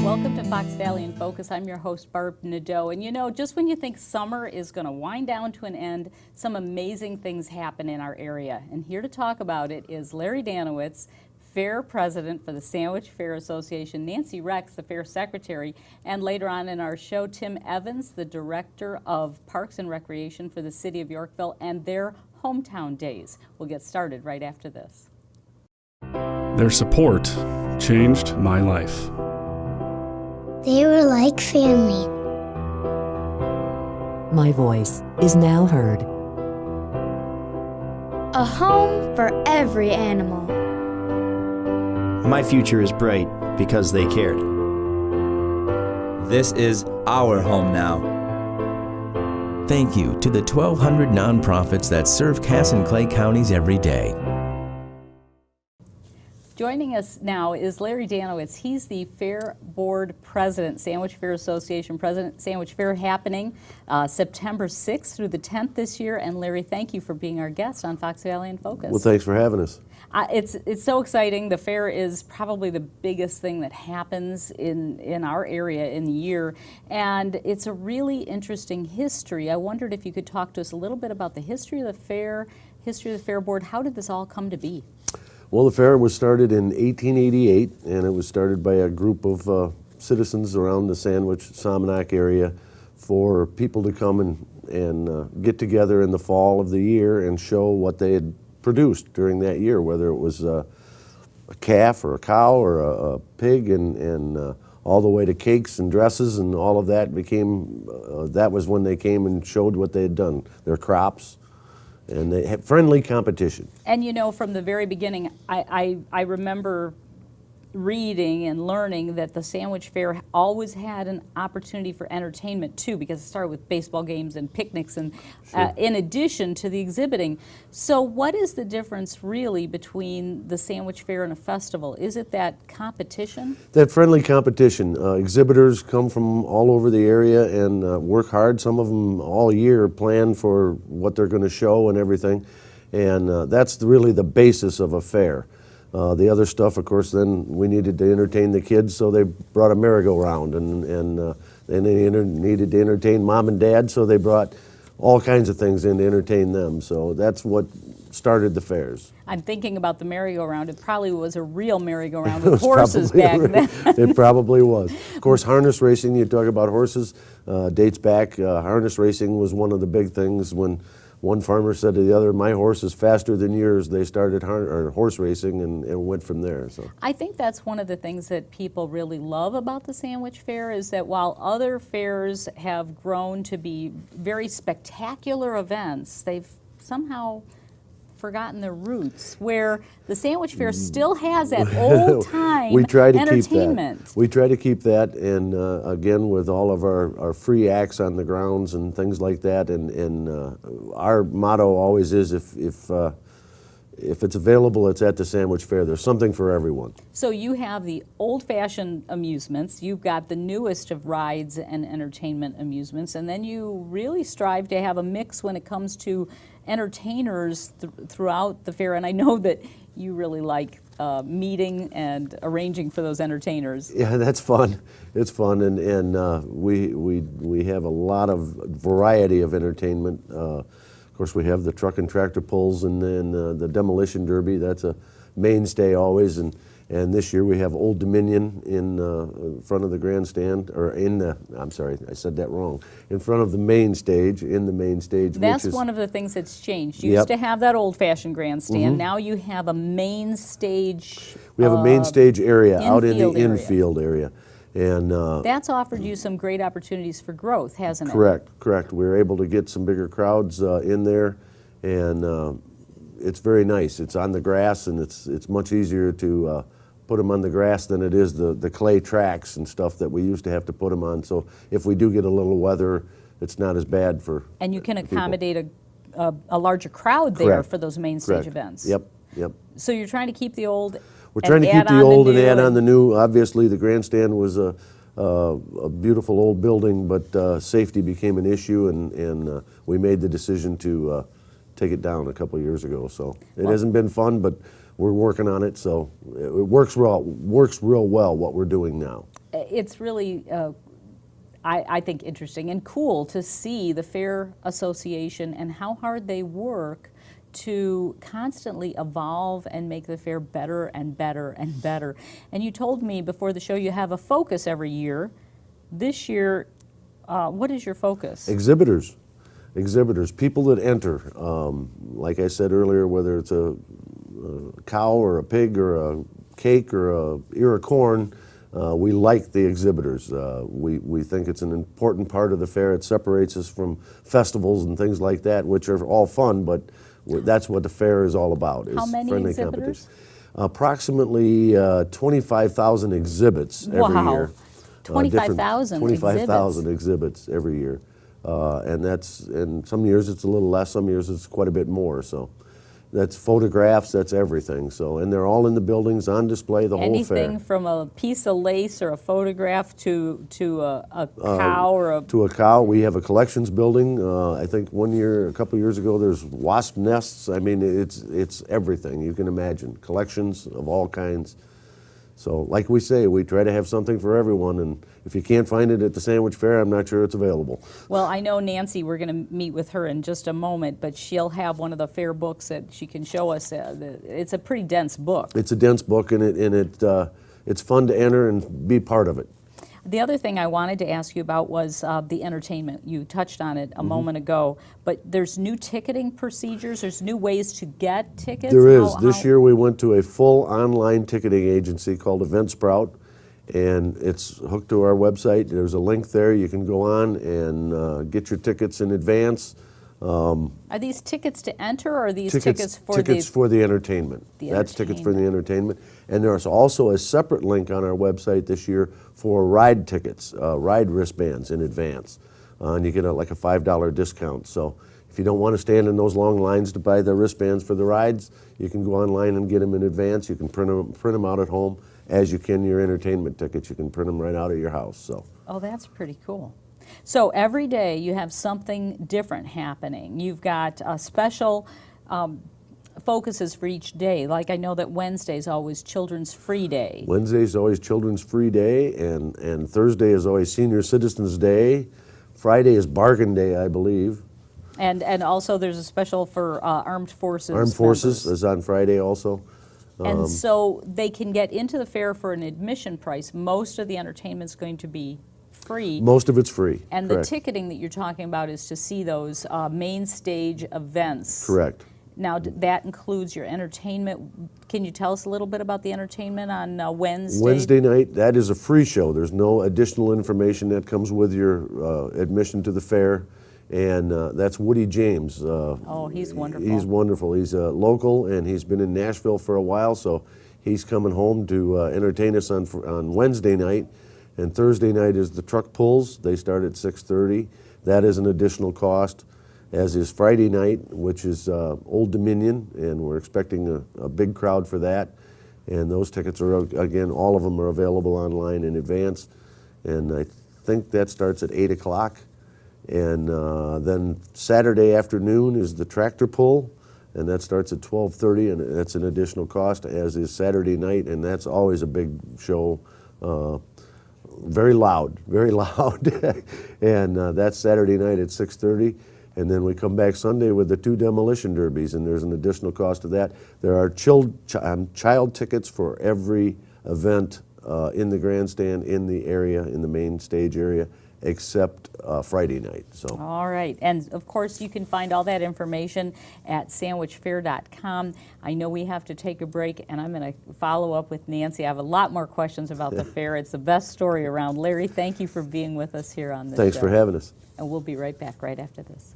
Welcome to Fox Valley in Focus. I'm your host, Barb Nadeau. And you know, just when you think summer is going to wind down to an end, some amazing things happen in our area. And here to talk about it is Larry Danowitz, Fair President for the Sandwich Fair Association, Nancy Rex, the Fair Secretary, and later on in our show, Tim Evans, the Director of Parks and Recreation for the City of Yorkville and their Hometown Days. We'll get started right after this. Their support changed my life. They were like family. My voice is now heard. A home for every animal. My future is bright because they cared. This is our home now. Thank you to the 1,200 nonprofits that serve Cass and Clay counties every day. Joining us now is Larry Danowitz. He's the Fair Board President, Sandwich Fair Association President. Sandwich Fair happening September 6th through the 10th this year. And Larry, thank you for being our guest on Fox Valley in Focus. Well, thanks for having us. It's so exciting. The fair is probably the biggest thing that happens in our area in the year. And it's a really interesting history. I wondered if you could talk to us a little bit about the history of the fair, history of the Fair Board. How did this all come to be? Well, the fair was started in 1888, and it was started by a group of citizens around the Sandwich, Somonauk area for people to come and get together in the fall of the year and show what they had produced during that year, whether it was a calf or a cow or a pig, and all the way to cakes and dresses, and all of that became, that was when they came and showed what they had done, their crops. And they had friendly competition. And you know, from the very beginning, I remember reading and learning that the Sandwich Fair always had an opportunity for entertainment too, because it started with baseball games and picnics and Sure. In addition to the exhibiting. So what is the difference really between the Sandwich Fair and a festival? Is it that competition? That friendly competition. Exhibitors come from all over the area and work hard. Some of them all year plan for what they're going to show and everything. And that's really the basis of a fair. The other stuff, of course, then we needed to entertain the kids, so they brought a merry-go-round, and then they needed to entertain mom and dad, so they brought all kinds of things in to entertain them. So that's what started the fairs. I'm thinking about the merry-go-round. It probably was a real merry-go-round with horses back then. It probably was. Of course, harness racing, you talk about horses, dates back. Harness racing was one of the big things. When one farmer said to the other, "My horse is faster than yours," they started horse racing and went from there. So I think that's one of the things that people really love about the Sandwich Fair is that while other fairs have grown to be very spectacular events, they've somehow forgotten their roots, where the Sandwich Fair still has that old-time we try to entertainment. Keep that. We try to keep that, and again, with all of our free acts on the grounds and things like that, and our motto always is, if it's available, it's at the Sandwich Fair. There's something for everyone. So you have the old-fashioned amusements, you've got the newest of rides and entertainment amusements, and then you really strive to have a mix when it comes to entertainers throughout the fair. And I know that you really like meeting and arranging for those entertainers. Yeah, that's fun. It's fun, and we have a lot of variety of entertainment. Of course, we have the truck and tractor pulls, and then the demolition derby. That's a mainstay always. And this year we have Old Dominion in front of the grandstand, or I'm sorry, I said that wrong. In front of the main stage, in the main stage. That's one of the things that's changed. You used to have that old-fashioned grandstand. Now you have a main stage. We have a main stage area out in the area. infield area. And that's offered you some great opportunities for growth, hasn't it? Correct. We were able to get some bigger crowds in there, and it's very nice. It's on the grass, and it's much easier to put them on the grass than it is the clay tracks and stuff that we used to have to put them on. So if we do get a little weather, it's not as bad for And you can people. accommodate a larger crowd there for those main stage events. Yep. So you're trying to keep the old. We're trying to keep the old and add on the new. Obviously, the grandstand was a beautiful old building, but safety became an issue, and we made the decision to take it down a couple of years ago. So it hasn't been fun, but we're working on it. So it works real well what we're doing now. it's really, I think, interesting and cool to see the Fair Association and how hard they work to constantly evolve and make the fair better and better and better. And you told me before the show you have a focus every year. This year, what is your focus? Exhibitors, people that enter. Like I said earlier, whether it's a cow or a pig or a cake or a ear of corn, we like the exhibitors. We think it's an important part of the fair. It separates us from festivals and things like that, which are all fun, but that's what the fair is all about. How is many friendly exhibitors? competition. Approximately 25,000 exhibits every Wow. year. 25,000 25,000 exhibits every year. And some years it's a little less, some years it's quite a bit more. So that's photographs, that's everything. So, and they're all in the buildings on display the whole fair. Anything from a piece of lace or a photograph to a cow or a... To a cow. We have a collections building. I think a couple years ago, there's wasp nests. I mean, it's everything you can imagine. Collections of all kinds. So, like we say, we try to have something for everyone, and if you can't find it at the Sandwich Fair, I'm not sure it's available. Well, I know Nancy, we're going to meet with her in just a moment, but she'll have one of the fair books that she can show us. It's a pretty dense book. It's a dense book, and it's fun to enter and be part of it. The other thing I wanted to ask you about was the entertainment. You touched on it a moment ago, but there's new ticketing procedures, there's new ways to get tickets? There is. This year we went to a full online ticketing agency called EventSprout, and it's hooked to our website. There's a link there. You can go on and get your tickets in advance. Are these tickets to enter, or are these tickets for the entertainment? That's tickets for the entertainment. And there's also a separate link on our website this year for ride tickets, ride wristbands in advance. And you get like a $5 discount. So if you don't want to stand in those long lines to buy the wristbands for the rides, you can go online and get them in advance. You can print them out at home, as you can your entertainment tickets. You can print them right out at your house. So. Oh, that's pretty cool. So every day you have something different happening. You've got special focuses for each day. Like I know that Wednesday is always Children's Free Day. Wednesday is always Children's Free Day, and Thursday is always Senior Citizens Day. Friday is Bargain Day, I believe. And also there's a special for Armed Forces. Armed Forces members. is on Friday also. And so they can get into the fair for an admission price. Most of the entertainment is going to be free. Most of it's free. And correct. the ticketing that you're talking about is to see those main stage events. Correct. Now, that includes your entertainment. Can you tell us a little bit about the entertainment on Wednesday? Wednesday night, that is a free show. There's no additional information that comes with your admission to the fair. And that's Woody James. Oh, he's wonderful. He's wonderful. He's local, and he's been in Nashville for a while, so he's coming home to entertain us on Wednesday night. And Thursday night is the truck pulls. They start at 6:30. That is an additional cost, as is Friday night, which is Old Dominion, and we're expecting a big crowd for that. And those tickets are, again, all of them are available online in advance. And I think that starts at 8 o'clock. And then Saturday afternoon is the tractor pull, and that starts at 12:30, and that's an additional cost, as is Saturday night, and that's always a big show. Very loud, very loud. And that's Saturday night at 6:30. And then we come back Sunday with the 2 demolition derbies, and there's an additional cost to that. There are child tickets for every event in the grandstand, in the area, in the main stage area, except Friday night. So. All right, and of course you can find all that information at sandwichfair.com. I know we have to take a break, and I'm going to follow up with Nancy. I have a lot more questions about the fair. It's the best story around. Larry, thank you for being with us here on this Thanks show. for having us. And we'll be right back right after this.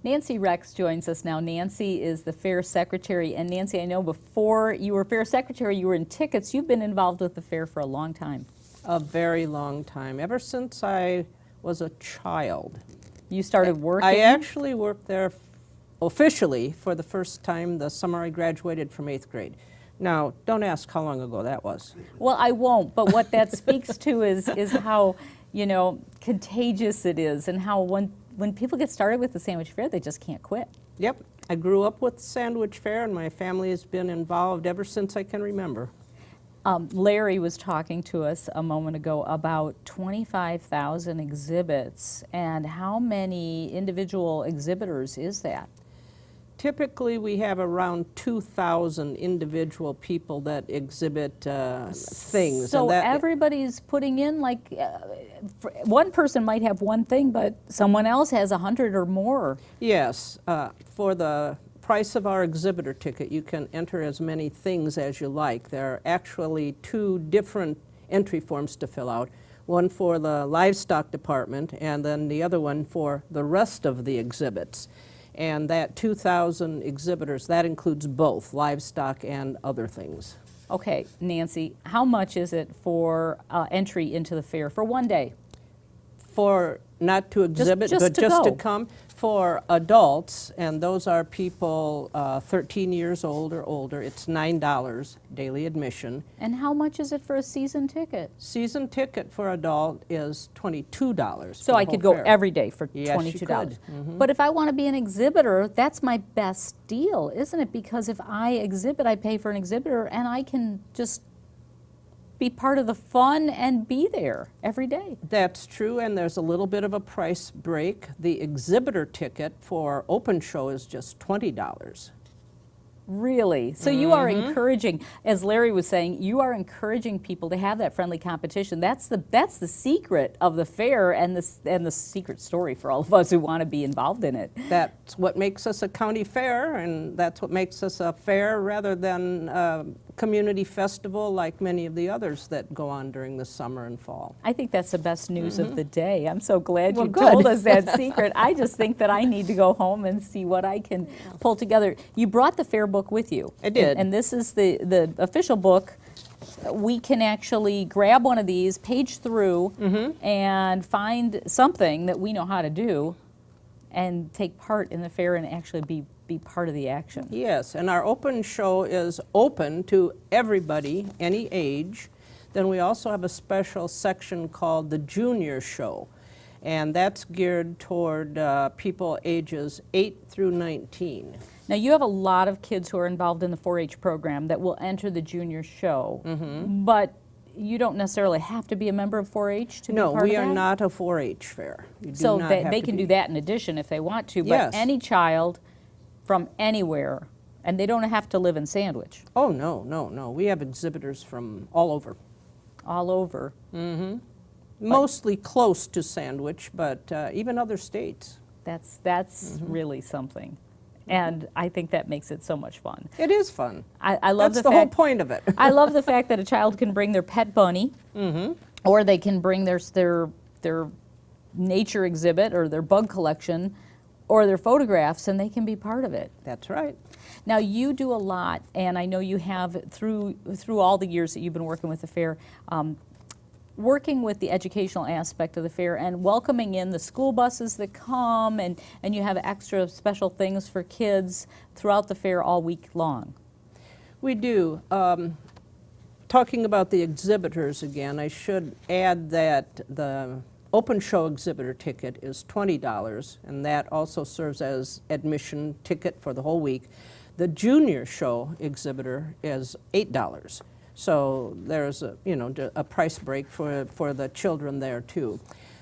Nancy Rex joins us now. Nancy is the fair secretary. And Nancy, I know before you were fair secretary, you were in tickets. You've been involved with the fair for a long time. A very long time, ever since I was a child. You started working? I actually worked there officially for the first time the summer I graduated from 8th grade. Now, don't ask how long ago that was. Well, I won't, but what that speaks to is how, contagious it is, and how when people get started with the sandwich fair, they just can't quit. Yep, I grew up with the sandwich fair, and my family has been involved ever since I can remember. Larry was talking to us a moment ago about 25,000 exhibits, and how many individual exhibitors is that? Typically, we have around 2,000 individual people that exhibit things. So and that, everybody's putting in, one person might have one thing, but someone else has 100 or more. Yes, for the price of our exhibitor ticket, you can enter as many things as you like. There are actually 2 different entry forms to fill out, one for the livestock department and then the other one for the rest of the exhibits. And that 2,000 exhibitors, that includes both livestock and other things. Okay, Nancy, how much is it for entry into the fair for one day? For not to exhibit, just but to just to go. come. For adults, and those are people 13 years old or older, it's $9 daily admission. And how much is it for a season ticket? Season ticket for adult is $22. So I could go every day for Yes, $22. you could. Mhm. But if I want to be an exhibitor, that's my best deal, isn't it? Because if I exhibit, I pay for an exhibitor, and I can just be part of the fun and be there every day. That's true, and there's a little bit of a price break. The exhibitor ticket for open show is just $20. Really? So you are encouraging, as Larry was saying, you are encouraging people to have that friendly competition. That's the secret of the fair, and the secret story for all of us who want to be involved in it. That's what makes us a county fair, and that's what makes us a fair rather than a community festival like many of the others that go on during the summer and fall. I think that's the best news of the day. I'm so glad Well, you good. told us that secret. I just think that I need to go home and see what I can pull together. You brought the fair book with you. I did. And this is the official book. We can actually grab one of these, page through, and find something that we know how to do and take part in the fair and actually be part of the action. Yes, and our open show is open to everybody, any age. Then we also have a special section called the Junior Show, and that's geared toward people ages 8 through 19. Now, you have a lot of kids who are involved in the 4-H program that will enter the Junior Show, but you don't necessarily have to be a member of 4-H to be part of that? No, we are not a 4-H fair. You do So not they have to can be. do that in addition if they want to, but Yes. any child from anywhere, and they don't have to live in Sandwich, Oh, no, no, no. We have exhibitors from all over. all over. Mostly close to Sandwich, but even other states. That's really something. And I think that makes it so much fun. It is fun. I love That's the the whole fact point of it. I love the fact that a child can bring their pet bunny, or they can bring their nature exhibit or their bug collection or their photographs, and they can be part of it. That's right. Now, you do a lot, and I know you have through all the years that you've been working with the fair, working with the educational aspect of the fair and welcoming in the school buses that come, and you have extra special things for kids throughout the fair all week long. We do. Talking about the exhibitors again, I should add that the open show exhibitor ticket is $20, and that also serves as admission ticket for the whole week. The junior show exhibitor is $8. So there's a price break for the children there too.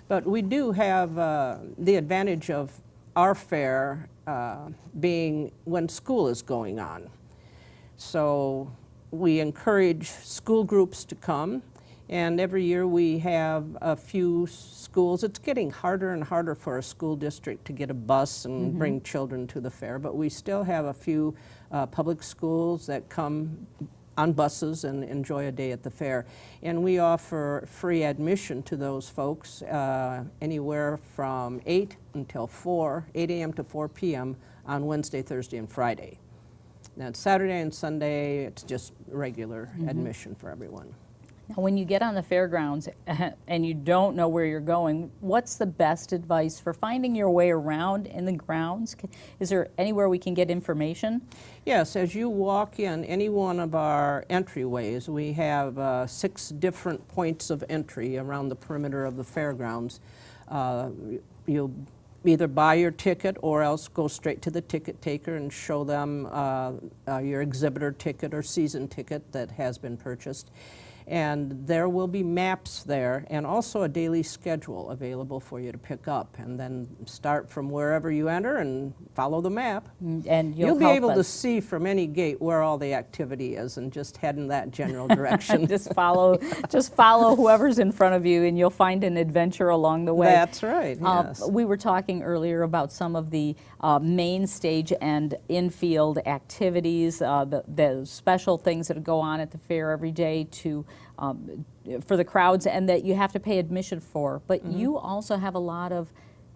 But we do have the advantage of our fair being when school is going on. So we encourage school groups to come, and every year we have a few schools. It's getting harder and harder for a school district to get a bus and bring children to the fair, but we still have a few public schools that come on buses and enjoy a day at the fair. And we offer free admission to those folks anywhere from 8 until 4, 8 a.m. to 4 p.m. on Wednesday, Thursday, and Friday. Now, Saturday and Sunday, it's just regular admission for everyone. Now, when you get on the fairgrounds and you don't know where you're going, what's the best advice for finding your way around in the grounds? Is there anywhere we can get information? Yes, as you walk in any one of our entryways, we have 6 different points of entry around the perimeter of the fairgrounds. You'll either buy your ticket or else go straight to the ticket taker and show them your exhibitor ticket or season ticket that has been purchased. And there will be maps there and also a daily schedule available for you to pick up, and then start from wherever you enter and follow the map. And you'll be able to us. see from any gate where all the activity is and just head in that general direction. just follow whoever's in front of you and you'll find an adventure along the way. That's right, yes. We were talking earlier about some of the main stage and infield activities, the special things that go on at the fair every day for the crowds, and that you have to pay admission for. But you also have a lot of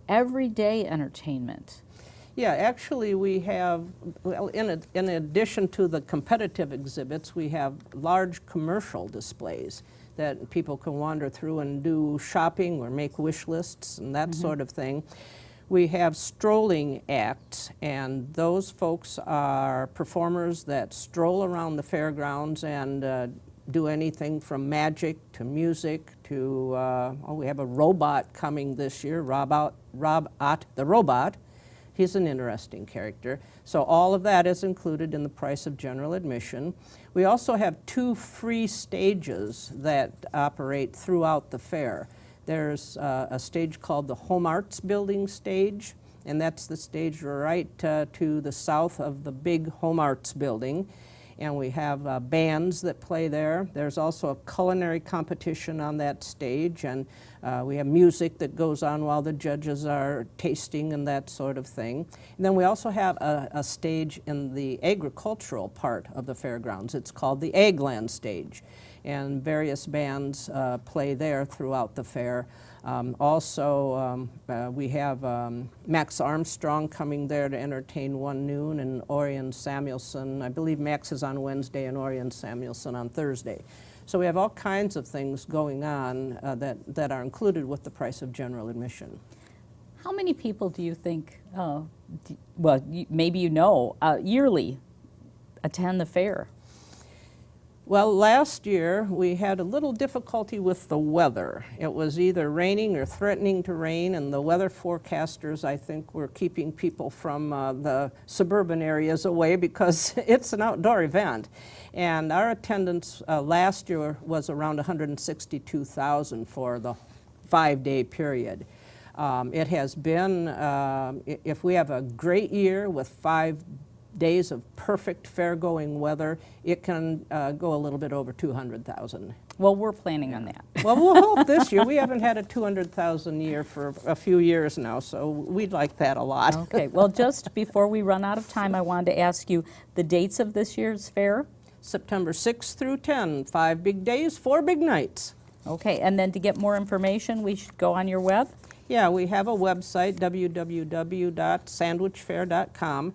everyday entertainment. Yeah, actually we have, well, in addition to the competitive exhibits, we have large commercial displays that people can wander through and do shopping or make wish lists and that sort of thing. We have strolling acts, and those folks are performers that stroll around the fairgrounds and do anything from magic to music to, we have a robot coming this year, Rob Ott the Robot. He's an interesting character. So all of that is included in the price of general admission. We also have 2 free stages that operate throughout the fair. There's a stage called the Home Arts Building stage, and that's the stage right to the south of the big Home Arts Building. And we have bands that play there. There's also a culinary competition on that stage, and we have music that goes on while the judges are tasting and that sort of thing. And then we also have a stage in the agricultural part of the fairgrounds. It's called the Eggland stage, and various bands play there throughout the fair. We have Max Armstrong coming there to entertain 1 noon, and Orion Samuelson. I believe Max is on Wednesday and Orion Samuelson on Thursday. So we have all kinds of things going on that are included with the price of general admission. How many people do you think, maybe yearly attend the fair? Well, last year we had a little difficulty with the weather. It was either raining or threatening to rain, and the weather forecasters, I think, were keeping people from the suburban areas away because it's an outdoor event. And our attendance last year was around 162,000 for the 5-day period. It has been, if we have a great year with 5 days of perfect fair-going weather, it can go a little bit over 200,000. Well, we're planning on that. Well, we'll hope this year. We haven't had a 200,000 year for a few years now, so we'd like that a lot. Okay, well, just before we run out of time, I wanted to ask you the dates of this year's fair. September 6th through 10, 5 big days, 4 big nights. Okay, and then to get more information, we should go on your web? Yeah, we have a website, www.sandwichfair.com.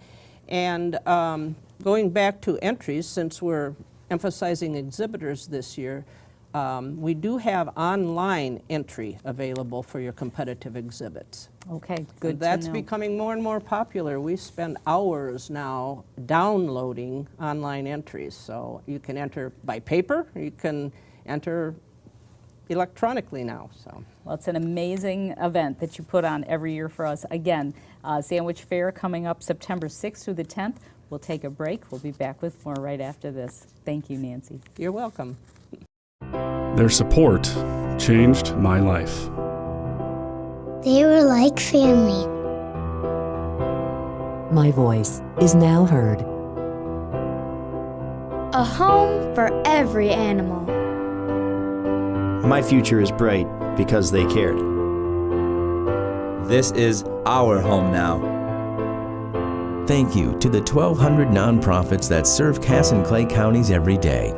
And going back to entries, since we're emphasizing exhibitors this year, we do have online entry available for your competitive exhibits. Okay, good And that's to know. becoming more and more popular. We spend hours now downloading online entries. So you can enter by paper, or you can enter electronically now. So. Well, it's an amazing event that you put on every year for us. Again, Sandwich Fair coming up September 6th through the 10th. We'll take a break. We'll be back with more right after this. Thank you, Nancy. You're welcome. Their support changed my life. They were like family. My voice is now heard. A home for every animal. My future is bright because they cared. This is our home now. Thank you to the 1,200 nonprofits that serve Cass and Clay counties every day.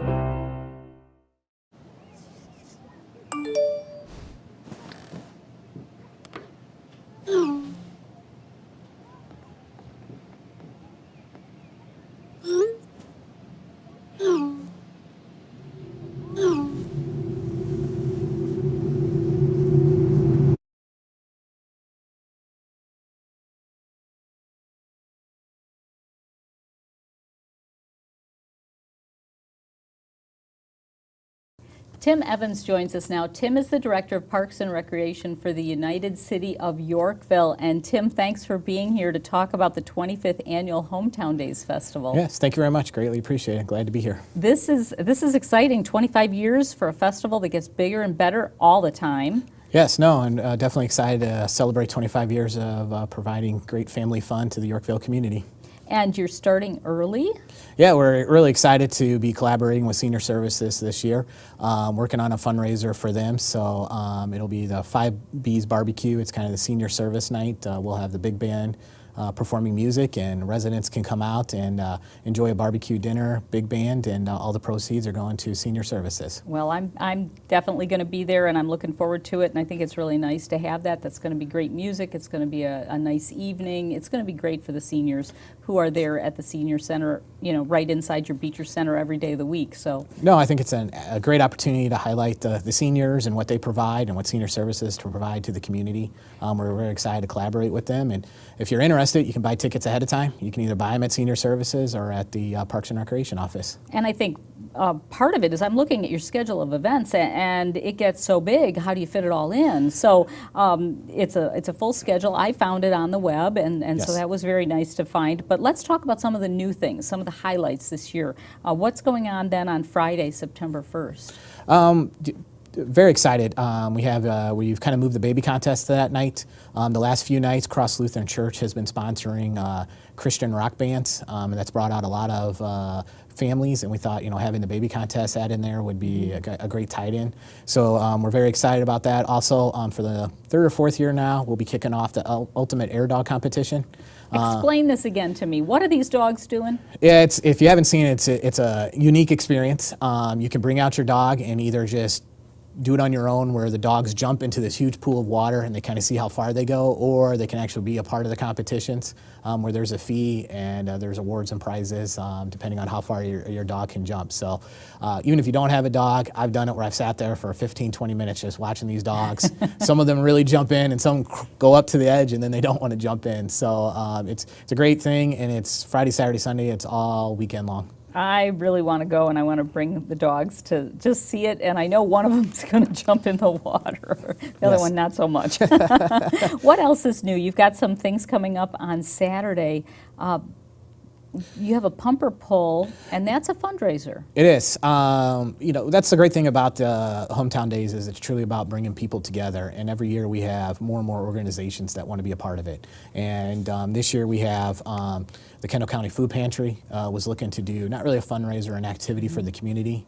Tim Evans joins us now. Tim is the Director of Parks and Recreation for the United City of Yorkville. And Tim, thanks for being here to talk about the 25th Annual Hometown Days Festival. Yes, thank you very much. Greatly appreciate it. Glad to be here. This is exciting. 25 years for a festival that gets bigger and better all the time. Yes, no, and definitely excited to celebrate 25 years of providing great family fun to the Yorkville community. And you're starting early? Yeah, we're really excited to be collaborating with Senior Services this year, working on a fundraiser for them. So it'll be the 5B's Barbecue. It's kind of the senior service night. We'll have the big band performing music, and residents can come out and enjoy a barbecue dinner, big band, and all the proceeds are going to Senior Services. Well, I'm definitely going to be there, and I'm looking forward to it, and I think it's really nice to have that. That's going to be great music. It's going to be a nice evening. It's going to be great for the seniors who are there at the Senior Center, you know, right inside your Beecher Center every day of the week. So no, I think it's a great opportunity to highlight the seniors and what they provide and what Senior Services to provide to the community. We're very excited to collaborate with them, and if you're interested, you can buy tickets ahead of time. You can either buy them at Senior Services or at the Parks and Recreation office. And I think part of it is I'm looking at your schedule of events, and it gets so big. How do you fit it all in? So it's a full schedule. I found it on the web, and Yes. so that was very nice to find. But let's talk about some of the new things, some of the highlights this year. What's going on then on Friday, September 1st? Very excited. We've kind of moved the baby contest to that night. The last few nights, Cross Lutheran Church has been sponsoring Christian rock bands, and that's brought out a lot of families, and we thought, you know, having the baby contest add in there would be a great tie-in. So we're very excited about that. Also, for the third or fourth year now, we'll be kicking off the Ultimate Air Dog Competition. Explain this again to me. What are these dogs doing? Yeah, if you haven't seen it, it's a unique experience. You can bring out your dog and either just do it on your own, where the dogs jump into this huge pool of water and they kind of see how far they go, or they can actually be a part of the competitions where there's a fee and there's awards and prizes depending on how far your dog can jump. So even if you don't have a dog, I've done it where I've sat there for 15, 20 minutes just watching these dogs. Some of them really jump in and some go up to the edge and then they don't want to jump in. So it's a great thing, and it's Friday, Saturday, Sunday. It's all weekend long. I really want to go, and I want to bring the dogs to just see it, and I know one of them's going to jump in the water. The other one, not so much. What else is new? You've got some things coming up on Saturday. You have a pumper pull, and that's a fundraiser. It is. You know, that's the great thing about Hometown Days is it's truly about bringing people together. And every year we have more and more organizations that want to be a part of it. And this year we have the Kendall County Food Pantry was looking to do not really a fundraiser, an activity for the community.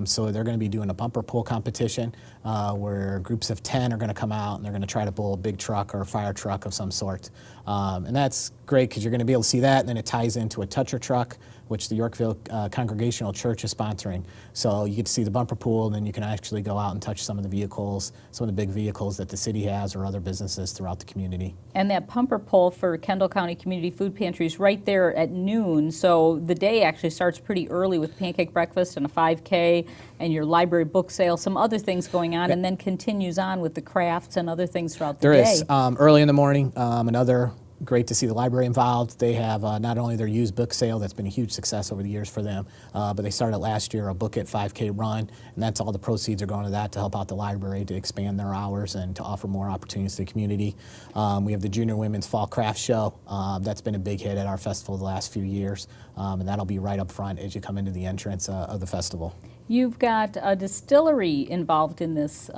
So they're going to be doing a bumper pull competition where groups of 10 are going to come out and they're going to try to pull a big truck or a fire truck of some sort. And that's great because you're going to be able to see that, and then it ties into a toucher truck, which the Yorkville Congregational Church is sponsoring. So you get to see the bumper pool, and then you can actually go out and touch some of the vehicles, some of the big vehicles that the city has or other businesses throughout the community. And that pumper pull for Kendall County Community Food Pantry is right there at noon, so the day actually starts pretty early with pancake breakfast and a 5K and your library book sale, some other things going on, and then continues on with the crafts and other things throughout the day. There is. Early in the morning, another great to see the library involved. They have not only their used book sale, that's been a huge success over the years for them, but they started last year a Book It 5K run, and that's all the proceeds are going to that to help out the library to expand their hours and to offer more opportunities to the community. We have the Junior Women's Fall Craft Show. That's been a big hit at our festival the last few years, and that'll be right up front as you come into the entrance of the festival. You've got a distillery involved in this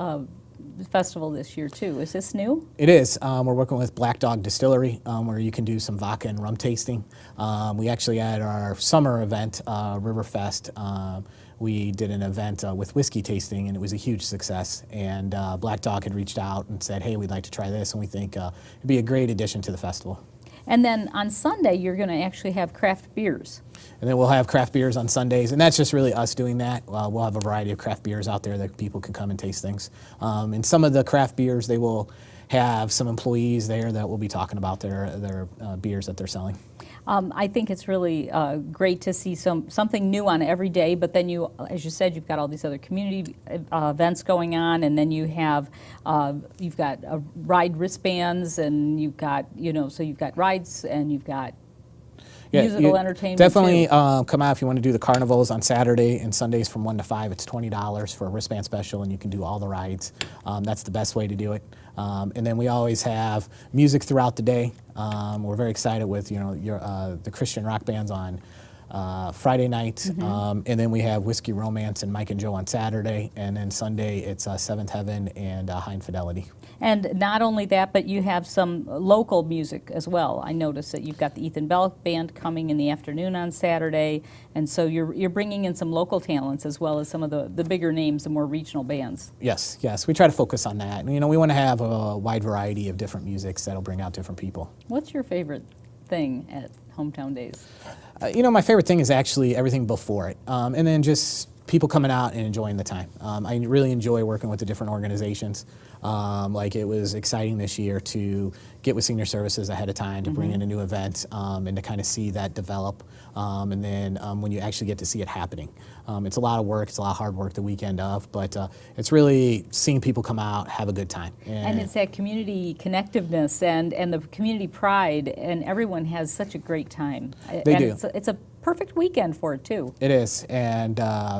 festival this year too. Is this new? It is. We're working with Black Dog Distillery where you can do some vodka and rum tasting. We actually had our summer event, Riverfest. We did an event with whiskey tasting, and it was a huge success. And Black Dog had reached out and said, hey, we'd like to try this, and we think it'd be a great addition to the festival. And then on Sunday, you're going to actually have craft beers. And then we'll have craft beers on Sundays, and that's just really us doing that. We'll have a variety of craft beers out there that people can come and taste things. And some of the craft beers, they will have some employees there that will be talking about their beers that they're selling. I think it's really great to see something new on every day, but then you, as you said, you've got all these other community events going on, and then you have, you've got ride wristbands, and you've got, so you've got rides, and you've got... musical entertainment definitely too. come out if you want to do the carnivals on Saturday and Sundays from 1 to 5. It's $20 for a wristband special, and you can do all the rides. That's the best way to do it. And then we always have music throughout the day. We're very excited with the Christian rock bands on Friday night, and then we have Whiskey Romance and Mike and Joe on Saturday, and then Sunday it's Seventh Heaven and High Infidelity. And not only that, but you have some local music as well. I noticed that you've got the Ethan Bell Band coming in the afternoon on Saturday, and so you're bringing in some local talents as well as some of the bigger names, the more regional bands. Yes, we try to focus on that. And, we want to have a wide variety of different musics that'll bring out different people. What's your favorite thing at Hometown Days? My favorite thing is actually everything before it, and then just people coming out and enjoying the time. I really enjoy working with the different organizations. Like it was exciting this year to get with Senior Services ahead of time to bring in a new event and to kind of see that develop. And then when you actually get to see it happening. It's a lot of work, it's a lot of hard work the weekend of, but it's really seeing people come out, have a good time. And it's that community connectiveness and the community pride, and everyone has such a great time. They do. do. It's a perfect weekend for it too. It is, and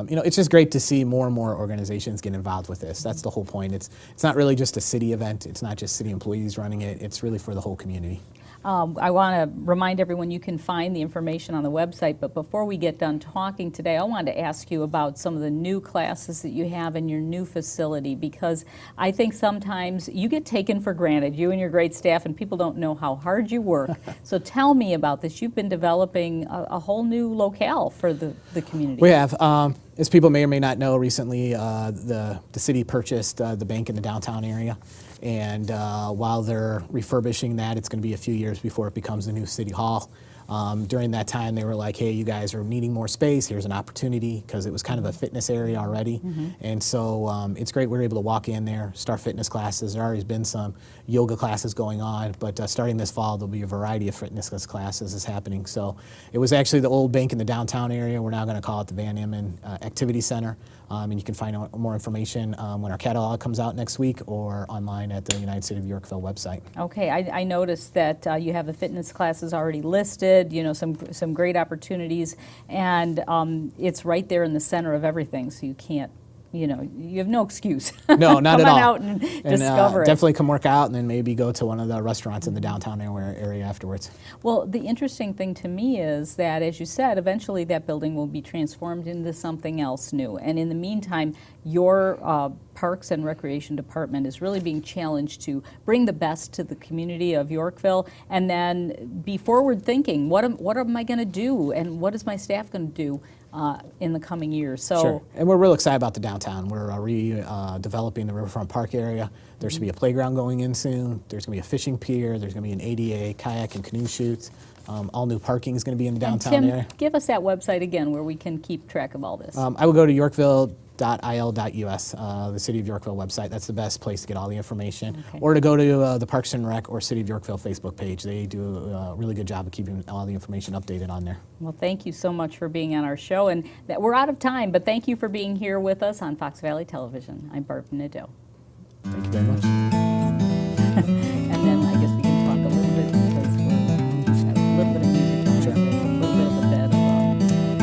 it's just great to see more and more organizations get involved with this. That's the whole point. It's not really just a city event. It's not just city employees running it. It's really for the whole community. I want to remind everyone you can find the information on the website, but before we get done talking today, I wanted to ask you about some of the new classes that you have in your new facility, because I think sometimes you get taken for granted, you and your great staff, and people don't know how hard you work. So tell me about this. You've been developing a whole new locale for the community. We have. As people may or may not know, recently the city purchased the bank in the downtown area. And while they're refurbishing that, it's going to be a few years before it becomes the new city hall. During that time, they were like, hey, you guys are needing more space. Here's an opportunity, because it was kind of a fitness area already. And so it's great we're able to walk in there, start fitness classes. There already been some yoga classes going on, but starting this fall, there'll be a variety of fitness classes is happening. So it was actually the old bank in the downtown area. We're now going to call it the Van Emmen Activity Center. And you can find out more information when our catalog comes out next week or online at the United City of Yorkville website. Okay, I noticed that you have the fitness classes already listed, some great opportunities, and it's right there in the center of everything, so you can't, you have no excuse. No, not at all. Come on out and discover it. Definitely come work out and then maybe go to one of the restaurants in the downtown area afterwards. Well, the interesting thing to me is that, as you said, eventually that building will be transformed into something else new. And in the meantime, your Parks and Recreation Department is really being challenged to bring the best to the community of Yorkville, and then be forward thinking. What am I going to do, and what is my staff going to do in the coming years? So, sure. And we're real excited about the downtown. We're redeveloping the Riverfront Park area. There should be a playground going in soon. There's going to be a fishing pier. There's going to be an ADA kayak and canoe chutes. All new parking is going to be in the downtown and Tim, area. Give us that website again where we can keep track of all this. I would go to yorkville.il.us, the City of Yorkville website. That's the best place to get all the information. Okay. Or to go to the Parks and Rec or City of Yorkville Facebook page. They do a really good job of keeping all the information updated on there. Well, thank you so much for being on our show. And we're out of time, but thank you for being here with us on Fox Valley Television. I'm Barb Nadeau. Thank you very much. And then I guess we can talk a little bit, because we have a little bit of music going, sure. A little bit of a bed of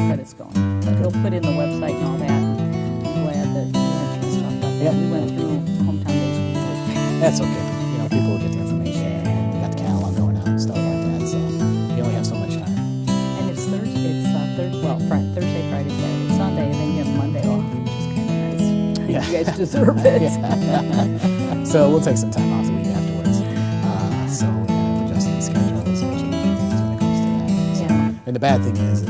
credits going. But we'll put in the website and all that. I'm glad that we had a chance to talk about that. We went through Hometown Days really fast. That's okay. People will get the information. And we got the catalog going out and stuff like that. So you only have so much time. And it's Thursday, Thursday, Friday, Saturday, Sunday, and then you have Monday off, which is kind of nice. Yeah. You guys deserve it. So we'll take some time off the week afterwards. So we kind of adjust the schedule, so when it comes to that. So, and the bad thing is